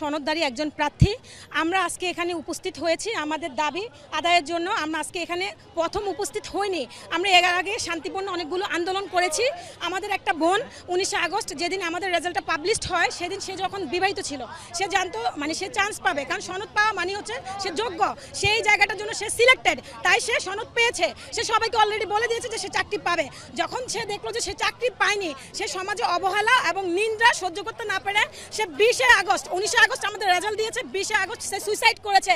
সনদধারী একজন প্রার্থী আমরা আজকে এখানে উপস্থিত হয়েছি আমাদের দাবি আদায়ের জন্য। আমরা আজকে এখানে প্রথম উপস্থিত হইনি, আমরা এর আগে শান্তিপূর্ণ অনেকগুলো আন্দোলন করেছি। আমাদের একটা বোন 19 আগস্ট যেদিন আমাদের রেজাল্টটা পাবলিশড হয় সেদিন সে যখন বিবাহিত ছিল সে জানতো মানে সে চান্স পাবে, কারণ সনদ পাওয়া মানে হচ্ছে সে যোগ্য, সেই জায়গাটার জন্য সে সিলেক্টেড, তাই সে সনদ পেয়েছে। সে সবাইকে অলরেডি বলে দিয়েছে যে সে চাকরি পাবে। যখন সে দেখলো যে সে চাকরি পায়নি, সে সমাজে অবহেলা এবং নিন্দা সহ্য করতে না পেরে সে 19 আগস্ট আমাদের রেজাল্ট দিয়েছে, 20 আগস্ট সে সুইসাইড করেছে।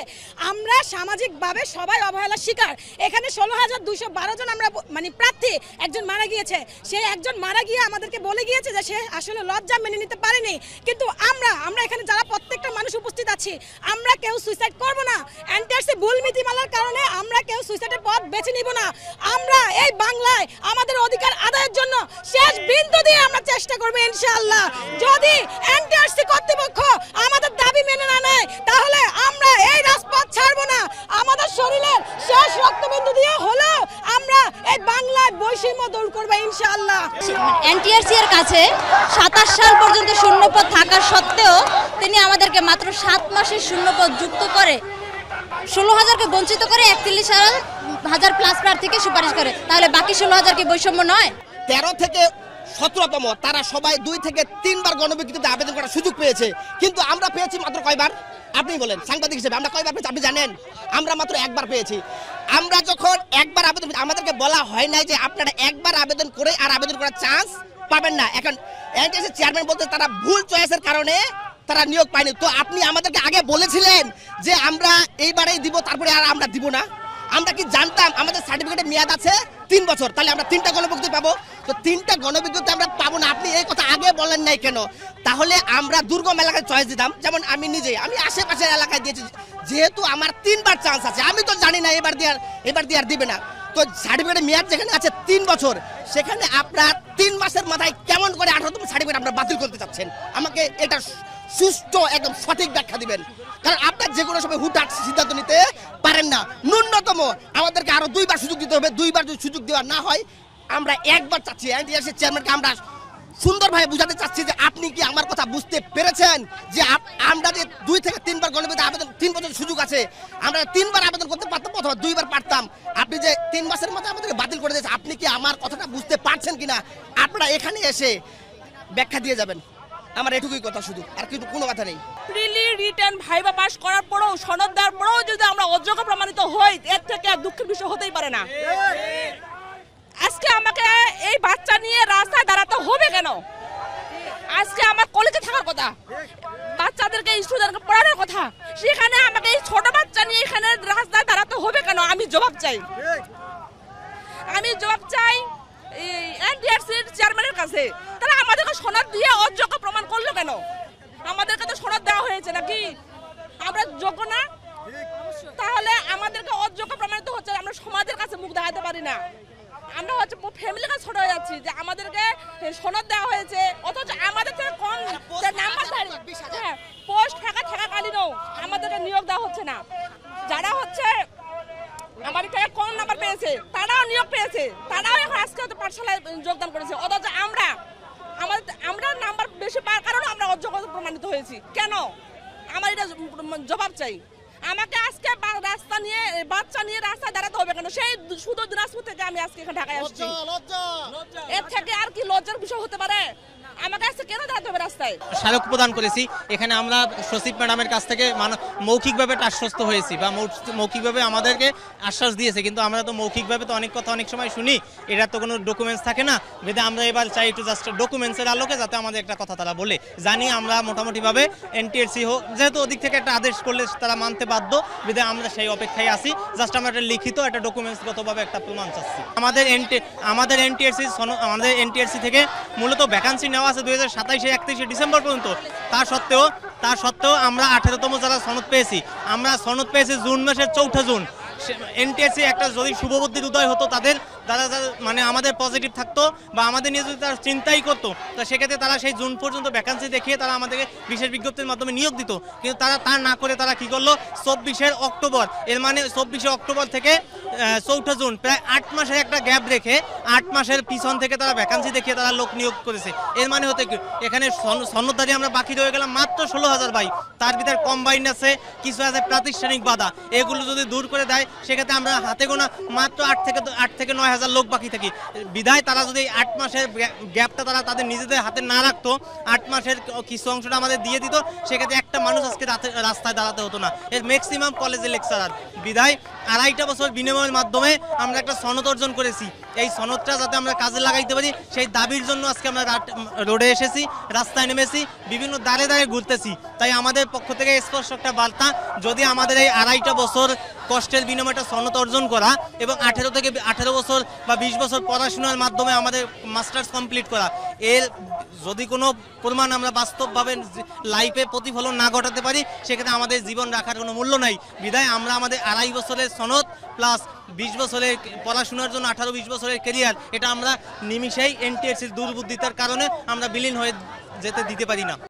আমরা সামাজিকভাবে সবাই অবহেলার শিকার। এখানে 16,212 জন আমরা মানে প্রার্থী, একজন মারা গিয়েছে। সে একজন মারা গিয়ে আমাদেরকে বলে গিয়েছে যে সে আসলে লজ্জা মেনে নিতে পারেনি, কিন্তু আমরা এখানে যারা প্রত্যেকটা মানুষ উপস্থিত আছি আমরা কেউ সুইসাইড করব না। এনটিআরসি ভুল নীতিমালার কারণে আমরা কেউ সুইসাইডের পথ বেছে নিব না। আমরা এই বাংলায় আমাদের অধিকার আদায়ের জন্য শেষ বিন্দু দিয়ে আমরা চেষ্টা করব ইনশাআল্লাহ। যদি এনটিআরসি কর্তৃপক্ষ আমাদের দাবি মেনে না নেয় তাহলে আমরা এই রাজপথ ছাড়ব না। আমাদের শরীরের শেষ রক্তবিন্দু দিয়ে হলেও আমরা এই বাংলায় বৈষম্য দূর করব ইনশাআল্লাহ। এনটিআরসি এর কাছে 27 সাল পর্যন্ত শূন্যপদ থাকা সত্ত্বেও তিনি আমাদেরকে মাত্র 7 মাসের শূন্যপদ যুক্ত করে 16,000কে বঞ্চিত করে 41,000 প্লাস প্রার্থীকে সুপারিশ করে। তাহলে বাকি 16,000 কি বৈষম্য নয়? 13 থেকে 17তম তারা সবাই 2 থেকে 3 বার গণবিজ্ঞপ্তিতে আবেদন করার সুযোগ পেয়েছে, কিন্তু আমরা পেয়েছি মাত্র কয়বার? আপনি বলেন সাংবাদিক হিসেবে আমরা কয়বার পেয়েছি আপনি জানেন? আমরা মাত্র একবার পেয়েছি। আমরা যখন একবার আবেদন, আমাদেরকে বলা হয় নাই যে আপনারা একবার আবেদন করে আর আবেদন করার চান্স পাবেন না। এখন এনটিআরসি চেয়ারম্যান বলতে তারা ভুল চয়েসের কারণে তারা নিয়োগ পায়নি। তো আপনি আমাদেরকে আগে বলেছিলেন যে আমরা এইবারেই দিব, তারপরে আর আমরা দিব না? আমরা কি জানতাম আমাদের সার্টিফিকেটের মেয়াদ আছে 3 বছর, তাহলে আমরা 3টা গণবিজ্ঞপ্তি পাবো? তো 3টা গণবিজ্ঞপ্তি আমরা পাবো না, আপনি এই কথা আগে বলেন নাই কেন? তাহলে আমরা দুর্গম এলাকায় চয়েস দিতাম, যেমন আমি নিজে আমি আশেপাশের এলাকায় দিয়েছি, যেহেতু আমার 3 বার চান্স আছে। আমি তো জানি না এবার দিয়ে আর দিবে না। তো সার্টিফিকেটের মেয়াদ যেখানে আছে 3 বছর, সেখানে আপনার 3 মাসের মাথায় কেমন করে 18তম সার্টিফিকেট আপনারা বাতিল করতে চাচ্ছেন? আমাকে এটা সুষ্ঠু একদম সঠিক ব্যাখ্যা দিবেন, কারণ আপনার যে কোনো সময় হুটহাট সিদ্ধান্ত নিতে পারেন না। ন্যূনতম আমাদেরকে আরো 2 বার সুযোগ দিতে হবে। 2 বার যদি সুযোগ দেওয়া না হয় আমরা একবার চাচ্ছি এনটিআরসি চেয়ারম্যানকে আমরা সুন্দরভাবে বুঝাতে চাচ্ছি যে আপনি কি আমার কথা বুঝতে পেরেছেন যে আমরা যে 2 থেকে 3 বার গণবিজ্ঞপ্তি আবেদন 3 বছর সুযোগ আছে, আমরা 3 বার আবেদন করতে পারতাম অথবা 2 বার পারতাম। আপনি যে 3 মাসের মধ্যে আমাদেরকে বাতিল করে দিয়েছেন, আপনি কি আমার কথাটা বুঝতে পারছেন কিনা? আপনারা এখানে এসে ব্যাখ্যা দিয়ে যাবেন। আমার এটুকুই কথা, শুধু আর কিন্তু কোনো কথা নেই। প্রিলি রিটার্ন ভাইবা পাস করার পরেও সনদ দেওয়ার পরেও যদি আমরা অযোগ্য প্রমাণিত হই, এর থেকে আর দুঃখের বিষয় হতেই পারে না। আজকে আমাকে এই বাচ্চা নিয়ে রাস্তায় দাঁড়াতে হবে কেন? আজকে আমার কলেজে থাকার কথা, বাচ্চাদেরকে স্টুডেন্টকে পড়ানোর কথা, সেখানে আমাকে এই ছোট বাচ্চা নিয়ে এখানে রাস্তায় দাঁড়াতে হবে কেন? আমি জবাব চাই এনটিআরসির চেয়ারম্যানের কাছে। তারা আমাদেরকে সনদ দিয়ে অযোগ্য প্রমাণ করলো কেন? আমাদেরকে তো সনদ দেওয়া হয়েছে, নাকি আমরা যোগ্য না? তাহলে আমাদেরকে অযোগ্য প্রমাণিত হচ্ছে, আমরা সমাজের কাছে মুখ দেখাতে পারি না। আমরা হচ্ছে ফ্যামিলির কাছে ছোট হয়ে যাচ্ছি যে আমাদেরকে সনদ দেওয়া হয়েছে, অথচ আমাদের থেকে কম নাম্বার পোস্ট থাকাকালীনও আমাদেরকে নিয়োগ দেওয়া হচ্ছে না। যারা হচ্ছে আমাদের থেকে কম নাম্বার পেয়েছে তারাও নিয়োগ পেয়েছে, তারাও এখন আজকে পাঠশালায় যোগদান করেছে, অথচ আমরা নাম্বার বেশি পাওয়ার কারণে আমরা অযোগ্য প্রমাণিত হয়েছি কেন? আমার এটা জবাব চাই। আমাকে আজকে বাচ্চা নিয়ে রাস্তায় দাঁড়াতে হবে কেন? সেই শুধু দিনাজপুর থেকে আমি আজকে এখানে ঢাকায় আসছি। এর থেকে আর কি লজ্জার বিষয় হতে পারে? আমাকে আজকে কেন দাঁড়াতে হবে রাস্তায়? স্মারক প্রদান করেছি। এখানে আমরা সচিব ম্যাডামের কাছ থেকে মৌখিকভাবে আশ্বস্ত হয়েছি বা মৌখিকভাবে আমাদেরকে আশ্বাস দিয়েছে, কিন্তু আমরা তো মৌখিকভাবে তো অনেক কথা অনেক সময় শুনি, এটা তো কোনো ডকুমেন্টস থাকে না। বেদে আমরা এবার চাই একটু জাস্ট ডকুমেন্টসের আলোকে যাতে আমাদের একটা কথা তারা বলে জানি। আমরা মোটামুটিভাবে এনটিআরসি হোক, যেহেতু ওদিক থেকে একটা আদেশ করলে তারা মানতে বাধ্য, বেদে আমরা সেই অপেক্ষায় আছি। জাস্ট আমরা একটা লিখিত একটা ডকুমেন্টসগতভাবে একটা প্রমাণ চাচ্ছি। আমাদের এনটিআরসি থেকে মূলত ভ্যাকান্সি নেওয়া আছে 2027-31 ডিসেম্বর পর্যন্ত। তা সত্ত্বেও আমরা 18তম যারা সনদ পেয়েছি, আমরা সনদ পেয়েছি জুন মাসের 4 জুন। এনটিআরসি একটা যদি শুভবুদ্ধির উদয় হতো তাদের, তারা মানে আমাদের পজিটিভ থাকতো বা আমাদের নিয়ে যদি তারা চিন্তাই করতো, তো সেক্ষেত্রে তারা সেই জুন পর্যন্ত ভ্যাকান্সি দেখিয়ে তারা আমাদেরকে বিশেষ বিজ্ঞপ্তির মাধ্যমে নিয়োগ দিত। কিন্তু তারা তা না করে তারা কি করলো, 24 অক্টোবর, এর মানে 24 অক্টোবর থেকে 4 জুন, প্রায় 8 মাসের একটা গ্যাপ রেখে 8 মাসের পিছন থেকে তারা ভ্যাকান্সি দেখিয়ে তারা লোক নিয়োগ করেছে। এর মানে হতে কি, এখানে সনদধারী আমরা বাকি রয়ে গেলাম মাত্র 16,000 ভাই। তার ভিতরে কম্বাইন্ড আছে, কিছু আছে প্রাতিষ্ঠানিক বাধা, এগুলো যদি দূর করে দেয় সেক্ষেত্রে আমরা হাতে গোনা মাত্র 8 থেকে 9,000 লোক বাকি থাকি। বিধায় তারা যদি 8 মাসের গ্যাপটা তারা তাদের নিজেদের হাতে না রাখতো, 8 মাসের কিছু অংশটা আমাদের দিয়ে দিত, সেক্ষেত্রে একটা মানুষ আজকে রাস্তায় দাঁড়াতে হতো না। এর ম্যাক্সিমাম কলেজের লেকচারার। বিধায় 2.5 বছর বিনিময়ের মাধ্যমে আমরা একটা সনদ অর্জন করেছি। এই সনদটা যাতে আমরা কাজে লাগাইতে পারি সেই দাবির জন্য আজকে আমরা রোডে এসেছি, রাস্তায় নেমেছি, বিভিন্ন দাঁড়ে দাঁড়ে ঘুরতেছি। তাই আমাদের পক্ষ থেকে স্পষ্ট একটা বার্তা, যদি আমাদের এই 2.5 বছর কষ্টের বিনিময়টা সনদ অর্জন করা এবং 18 বছর বা 20 বছর পড়াশোনার মাধ্যমে আমাদের মাস্টার্স কমপ্লিট করা, এর যদি কোনো প্রমাণ আমরা বাস্তবভাবে লাইফে প্রতিফলন না ঘটাতে পারি, সেক্ষেত্রে আমাদের জীবন রাখার কোনো মূল্য নাই। বিধায় আমরা আমাদের 2.5 বছরের সনদ প্লাস 20 বছরের পড়াশোনার জন্য 18-20 বছরের ক্যারিয়ার, এটা আমরা নিমিষেই এনটিআরসির দুর্বুদ্ধিতার কারণে আমরা বিলীন হয়ে যেতে দিতে পারি না।